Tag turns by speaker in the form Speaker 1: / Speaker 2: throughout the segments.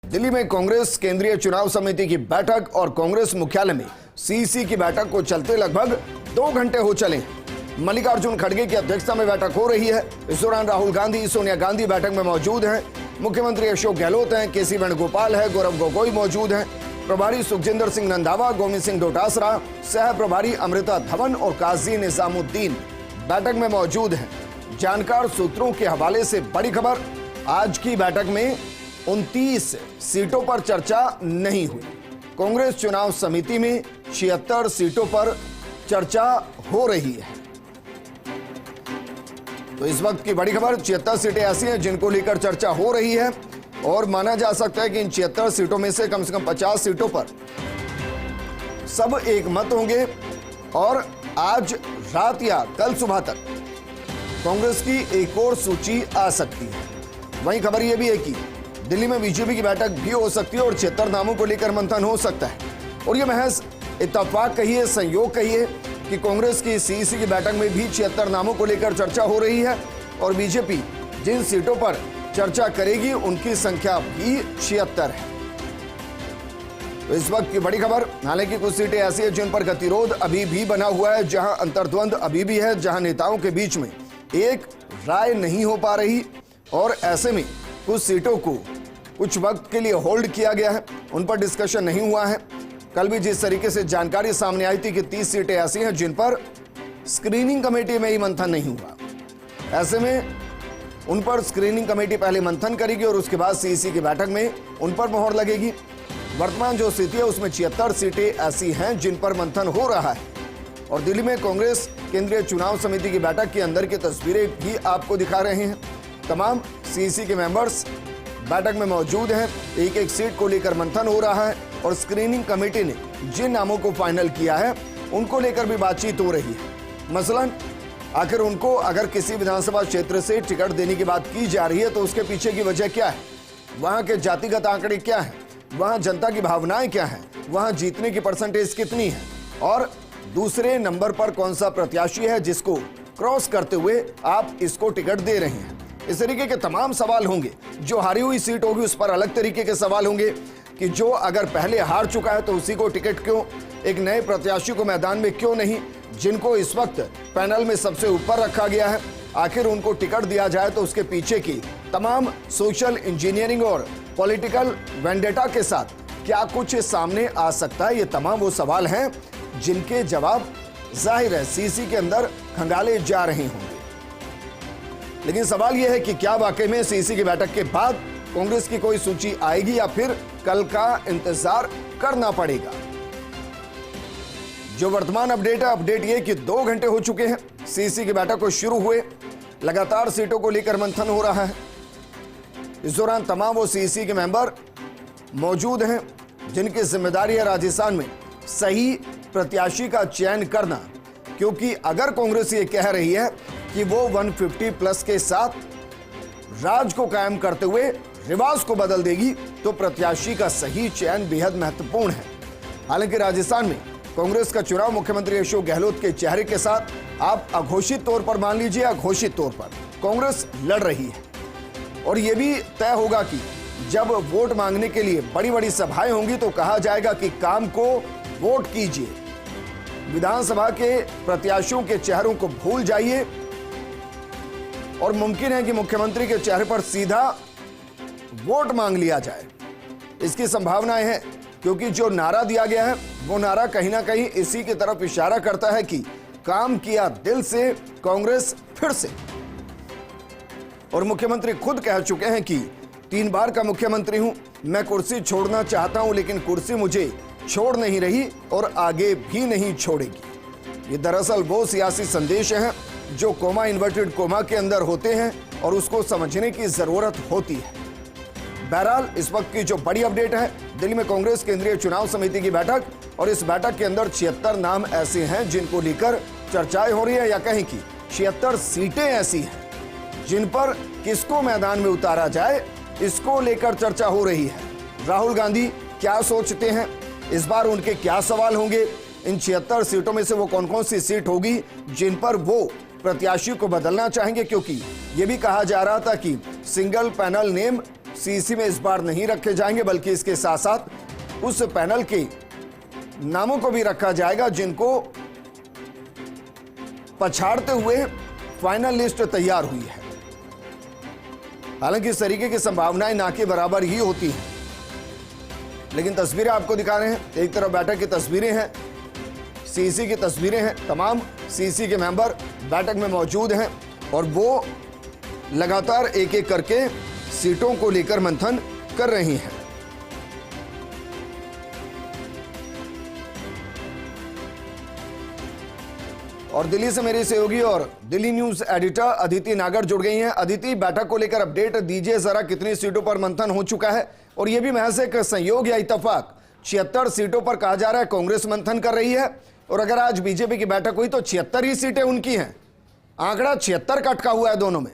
Speaker 1: दिल्ली में कांग्रेस केंद्रीय चुनाव समिति की बैठक और कांग्रेस मुख्यालय में सीईसी की बैठक को चलते लगभग 2 घंटे हो चले। मल्लिकार्जुन खड़गे की अध्यक्षता में बैठक हो रही है। इस दौरान राहुल गांधी, सोनिया गांधी बैठक में मौजूद हैं। मुख्यमंत्री अशोक गहलोत हैं, केसी वेणुगोपाल है, गौरव गोगोई मौजूद हैं। प्रभारी सुखजिंदर सिंह रंधावा, गोविंद सिंह डोटासरा, सह प्रभारी अमृता धवन और काजी निजामुद्दीन बैठक में मौजूद हैं। जानकार सूत्रों के हवाले से बड़ी खबर, आज की बैठक में 29 सीटों पर चर्चा नहीं हुई। कांग्रेस चुनाव समिति में 76 सीटों पर चर्चा हो रही है। तो इस वक्त की बड़ी खबर, 76 सीटें ऐसी हैं जिनको लेकर चर्चा हो रही है और माना जा सकता है कि इन 76 सीटों में से कम 50 सीटों पर सब एक मत होंगे और आज रात या कल सुबह तक कांग्रेस की एक और सूची आ सकती है। वहीं खबर यह भी है कि दिल्ली में बीजेपी की बैठक भी हो सकती है और 76 नामों को लेकर मंथन हो सकता है। और यह महज इत्तेफाक कहिए, संयोग कहिए कि कांग्रेस की सीईसी की बैठक में भी 76 नामों को लेकर चर्चा हो रही है और बीजेपी जिन सीटों पर चर्चा करेगी उनकी संख्या भी 76 है। तो इस वक्त की बड़ी खबर, हालांकि कुछ सीटें ऐसी हैं जिन पर गतिरोध अभी भी बना हुआ है, जहां अंतर्द्वंद अभी भी है, जहां नेताओं के बीच में एक राय नहीं हो पा रही और ऐसे में कुछ सीटों को कुछ वक्त के लिए होल्ड किया गया है, उन पर डिस्कशन नहीं हुआ है। कल भी जिस तरीके से जानकारी सामने आई थी कि 30 सीटें ऐसी हैं जिन पर स्क्रीनिंग कमेटी में ही मंथन नहीं हुआ। ऐसे में उन पर स्क्रीनिंग कमेटी पहले मंथन करेगी और उसके बाद सीईसी की बैठक में उन पर मोहर लगेगी। वर्तमान जो स्थिति है उसमें 76 सीटें ऐसी हैं जिन पर मंथन हो रहा है और दिल्ली में कांग्रेस केंद्रीय चुनाव समिति की बैठक के अंदर की तस्वीरें भी आपको दिखा रहे हैं। तमाम सीईसी के मेंबर्स बैठक में मौजूद हैं। एक एक सीट को लेकर मंथन हो रहा है और स्क्रीनिंग कमेटी ने जिन नामों को फाइनल किया है उनको लेकर भी बातचीत हो रही है। मसलन आखिर उनको अगर किसी विधानसभा क्षेत्र से टिकट देने की बात की जा रही है तो उसके पीछे की वजह क्या है, वहां के जातिगत आंकड़े क्या है, वहां जनता की भावनाएं क्या है, वहां जीतने की परसेंटेज कितनी है और दूसरे नंबर पर कौन सा प्रत्याशी है जिसको क्रॉस करते हुए आप इसको टिकट दे रहे हैं। इस तरीके के तमाम सवाल होंगे। जो हारी हुई सीट होगी उस पर अलग तरीके के सवाल होंगे कि जो अगर पहले हार चुका है तो उसी को टिकट क्यों, एक नए प्रत्याशी को मैदान में क्यों नहीं, जिनको इस वक्त पैनल में सबसे ऊपर रखा गया है आखिर उनको टिकट दिया जाए तो उसके पीछे की तमाम सोशल इंजीनियरिंग और पॉलिटिकल वेंडेटा के साथ क्या कुछ सामने आ सकता है। ये तमाम वो सवाल हैं जिनके जवाब जाहिर है सीईसी के अंदर खंगाले जा रहे होंगे। लेकिन सवाल यह है कि क्या वाकई में सीईसी की बैठक के बाद कांग्रेस की कोई सूची आएगी या फिर कल का इंतजार करना पड़ेगा। जो वर्तमान अपडेट है, अपडेट यह कि 2 घंटे हो चुके हैं सीईसी की बैठक को शुरू हुए, लगातार सीटों को लेकर मंथन हो रहा है। इस दौरान तमाम वो सीईसी के मेंबर मौजूद हैं जिनकी जिम्मेदारी है राजस्थान में सही प्रत्याशी का चयन करना, क्योंकि अगर कांग्रेस ये कह रही है कि वो 150 प्लस के साथ राज को कायम करते हुए रिवाज को बदल देगी तो प्रत्याशी का सही चयन बेहद महत्वपूर्ण है। हालांकि राजस्थान में कांग्रेस का चुनाव मुख्यमंत्री अशोक गहलोत के चेहरे के साथ आप अघोषित तौर पर मान लीजिए, अघोषित तौर पर कांग्रेस लड़ रही है और यह भी तय होगा कि जब वोट मांगने के लिए बड़ी बड़ी सभाएं होंगी तो कहा जाएगा कि काम को वोट कीजिए, विधानसभा के प्रत्याशियों के चेहरों को भूल जाइए और मुमकिन है कि मुख्यमंत्री के चेहरे पर सीधा वोट मांग लिया जाए। इसकी संभावनाएं हैं क्योंकि जो नारा दिया गया है वो नारा कहीं ना कहीं इसी की तरफ इशारा करता है कि काम किया दिल से कांग्रेस फिर से। और मुख्यमंत्री खुद कह चुके हैं कि 3 बार का मुख्यमंत्री हूं, मैं कुर्सी छोड़ना चाहता हूं लेकिन कुर्सी मुझे छोड़ नहीं रही और आगे भी नहीं छोड़ेगी। ये दरअसल वो सियासी संदेश हैं जो कोमा, इन्वर्टेड कोमा के अंदर होते हैं और उसको समझने की जरूरत होती है। बहरहाल इस वक्त की जो बड़ी अपडेट है, दिल्ली में कांग्रेस केंद्रीय चुनाव समिति की बैठक और इस बैठक के अंदर 76 नाम ऐसे हैं जिनको लेकर चर्चाएं हो रही है या कहीं की 76 सीटें ऐसी हैं जिन पर किसको मैदान में उतारा जाए, इसको लेकर चर्चा हो रही है। राहुल गांधी क्या सोचते हैं, इस बार उनके क्या सवाल होंगे, इन 76 सीटों में से वो कौन कौन सी सीट होगी जिन पर वो प्रत्याशी को बदलना चाहेंगे, क्योंकि ये भी कहा जा रहा था कि सिंगल पैनल नेम सीसी में इस बार नहीं रखे जाएंगे, बल्कि इसके साथ साथ उस पैनल के नामों को भी रखा जाएगा जिनको पछाड़ते हुए फाइनल लिस्ट तैयार हुई है। हालांकि इस तरीके की संभावनाएं ना के बराबर ही होती हैं, लेकिन तस्वीरें आपको दिखा रहे हैं। एक तरफ बैठक की तस्वीरें हैं, सीसी की तस्वीरें हैं, तमाम सीसी के मेंबर बैठक में मौजूद हैं और वो लगातार एक एक करके सीटों को लेकर मंथन कर रही हैं। और दिल्ली से मेरी सहयोगी और दिल्ली न्यूज एडिटर अदिति नागर जुड़ गई हैं। अदिति, बैठक को लेकर अपडेट दीजिए जरा, कितनी सीटों पर मंथन हो चुका है और यह भी महज एक संयोग या इत्तेफाक 76 सीटों पर कहा जा रहा है कांग्रेस मंथन कर रही है, और अगर आज बीजेपी की बैठक हुई तो 76 ही सीटें उनकी हैं। आंकड़ा 76 का अटका हुआ है दोनों में।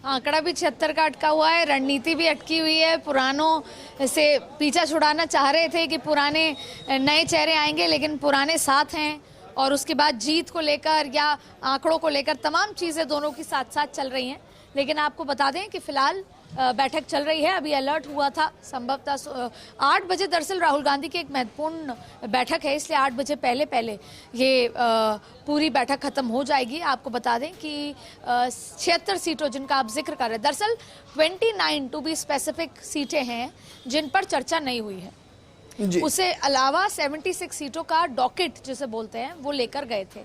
Speaker 2: आंकड़ा भी 76 का अटका हुआ है, रणनीति भी अटकी हुई है। पुरानों से पीछा छुड़ाना चाह रहे थे कि पुराने नए चेहरे आएंगे, लेकिन पुराने साथ हैं और उसके बाद जीत को लेकर या आंकड़ों को लेकर तमाम चीज़ें दोनों की साथ साथ चल रही हैं। लेकिन आपको बता दें कि फिलहाल बैठक चल रही है। अभी अलर्ट हुआ था संभवतः 8 बजे, दरअसल राहुल गांधी की एक महत्वपूर्ण बैठक है, इसलिए 8 बजे पहले ये पूरी बैठक खत्म हो जाएगी। आपको बता दें कि 76 सीटों जिनका आप जिक्र कर रहे हैं, दरअसल 29 टू बी स्पेसिफिक सीटें हैं जिन पर चर्चा नहीं हुई है। उससे अलावा 76 सीटों का डॉकेट जिसे बोलते हैं वो लेकर गए थे,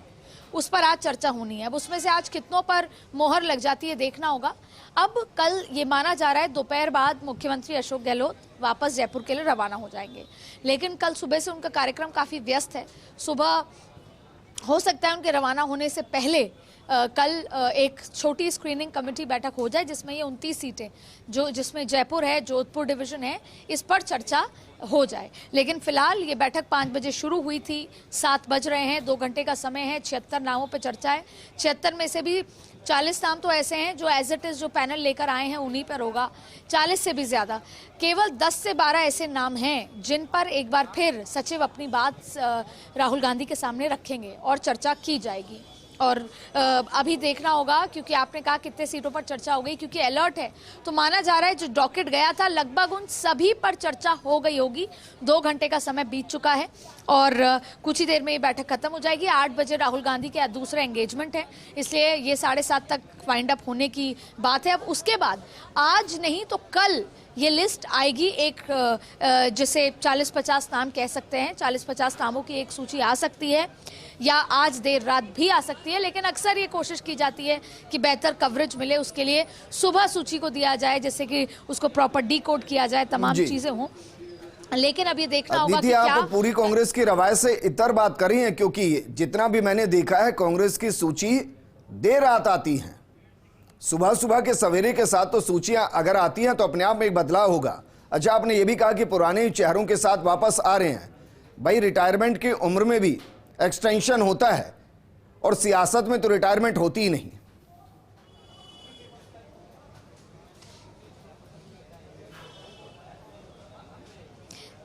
Speaker 2: उस पर आज चर्चा होनी है। अब उसमें से आज कितनों पर मोहर लग जाती है देखना होगा। अब कल ये माना जा रहा है दोपहर बाद मुख्यमंत्री अशोक गहलोत वापस जयपुर के लिए रवाना हो जाएंगे, लेकिन कल सुबह से उनका कार्यक्रम काफ़ी व्यस्त है। सुबह हो सकता है उनके रवाना होने से पहले कल एक छोटी स्क्रीनिंग कमेटी बैठक हो जाए जिसमें ये 29 सीटें जिसमें जयपुर है, जोधपुर डिवीजन है, इस पर चर्चा हो जाए। लेकिन फिलहाल ये बैठक 5 बजे शुरू हुई थी, 7 बज रहे हैं, 2 घंटे का समय है। 76 नामों पर चर्चा है। 76 में से भी 40 नाम तो ऐसे हैं जो एज इट इज़ जो पैनल लेकर आए हैं उन्हीं पर होगा, 40 से भी ज़्यादा। केवल 10 से 12 ऐसे नाम हैं जिन पर एक बार फिर सचिव अपनी बात राहुल गांधी के सामने रखेंगे और चर्चा की जाएगी। और अभी देखना होगा, क्योंकि आपने कहा कितने सीटों पर चर्चा हो गई, क्योंकि अलर्ट है तो माना जा रहा है जो डॉकेट गया था लगभग उन सभी पर चर्चा हो गई होगी। 2 घंटे का समय बीत चुका है और कुछ ही देर में ये बैठक खत्म हो जाएगी। 8 बजे राहुल गांधी के दूसरा एंगेजमेंट है, इसलिए ये 7:30 तक वाइंड अप होने की बात है। अब उसके बाद आज नहीं तो कल ये लिस्ट आएगी, एक जिसे 40-50 नाम कह सकते हैं, 40-50 नामों की एक सूची आ सकती है या आज देर रात भी आ सकती है। लेकिन अक्सर ये कोशिश की जाती है कि बेहतर कवरेज मिले, उसके लिए सुबह सूची को दिया जाए, जैसे कि उसको प्रॉपर डिकोड किया जाए, तमाम चीजें हों। लेकिन अब ये देखना होगा कि क्या
Speaker 1: आप पूरी कांग्रेस की रवायत से इतर बात कर रही हैं, क्योंकि जितना भी मैंने देखा है कांग्रेस की सूची देर रात आती है। सुबह सुबह के सवेरे के साथ तो सूचियां अगर आती हैं तो अपने आप में एक बदलाव होगा। अच्छा, आपने ये भी कहा कि पुराने चेहरों के साथ वापस आ रहे हैं। भाई, रिटायरमेंट की उम्र में भी एक्सटेंशन होता है और सियासत में तो रिटायरमेंट होती ही नहीं।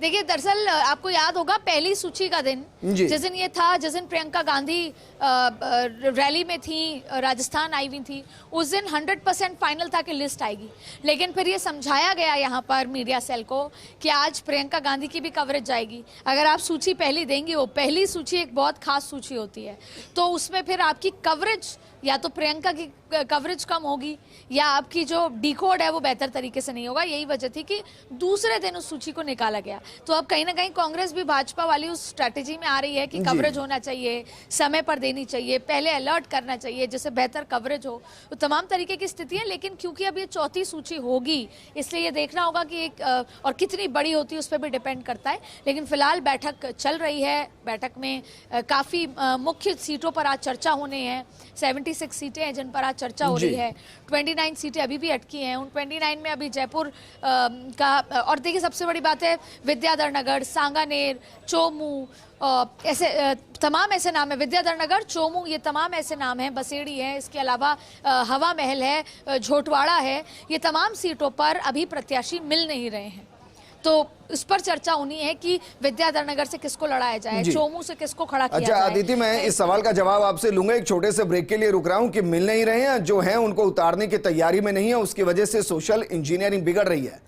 Speaker 2: देखिए, दरअसल आपको याद होगा पहली सूची का दिन जिस दिन ये था, जिस दिन प्रियंका गांधी रैली में थी, राजस्थान आई हुई थी, उस दिन 100% फाइनल था कि लिस्ट आएगी। लेकिन फिर ये समझाया गया यहाँ पर मीडिया सेल को कि आज प्रियंका गांधी की भी कवरेज जाएगी। अगर आप सूची पहली देंगी, वो पहली सूची एक बहुत खास सूची होती है, तो उसमें फिर आपकी कवरेज या तो प्रियंका की कवरेज कम होगी या आपकी जो डिकोड है वो बेहतर तरीके से नहीं होगा। यही वजह थी कि दूसरे दिन उस सूची को निकाला गया। तो अब कहीं ना कहीं कांग्रेस भी भाजपा वाली उस स्ट्रैटेजी में आ रही है कि कवरेज होना चाहिए, समय पर देनी चाहिए, पहले अलर्ट करना चाहिए जिससे बेहतर कवरेज हो, तो तमाम तरीके की स्थितियां। लेकिन क्योंकि अब ये चौथी सूची होगी, इसलिए ये देखना होगा कि एक और कितनी बड़ी होती है उस पर भी डिपेंड करता है। लेकिन फिलहाल बैठक चल रही है। बैठक में काफ़ी मुख्य सीटों पर आज चर्चा होने हैं। 76 सीटें हैं जिन पर आज चर्चा हो रही है। 29 सीटें अभी भी अटकी हैं। उन 29 में अभी जयपुर का, और देखिए सबसे बड़ी बात है विद्याधर नगर, सांगानेर, चोमू, ऐसे तमाम ऐसे नाम है। विद्याधर नगर, चोमू, ये तमाम ऐसे नाम हैं। बसेड़ी है, इसके अलावा हवा महल है, झोटवाड़ा है। ये तमाम सीटों पर अभी प्रत्याशी मिल नहीं रहे हैं। तो इस पर चर्चा होनी है कि विद्याधर नगर से किसको लड़ाया जाए,
Speaker 1: जी।
Speaker 2: चोमू से किसको खड़ा किया
Speaker 1: अच्छा
Speaker 2: जाए।
Speaker 1: अदिति, मैं इस सवाल का जवाब आपसे लूंगा, एक छोटे से ब्रेक के लिए रुक रहा हूं कि मिल नहीं रहे हैं, जो हैं उनको उतारने की तैयारी में नहीं है, उसकी वजह से सोशल इंजीनियरिंग बिगड़ रही है।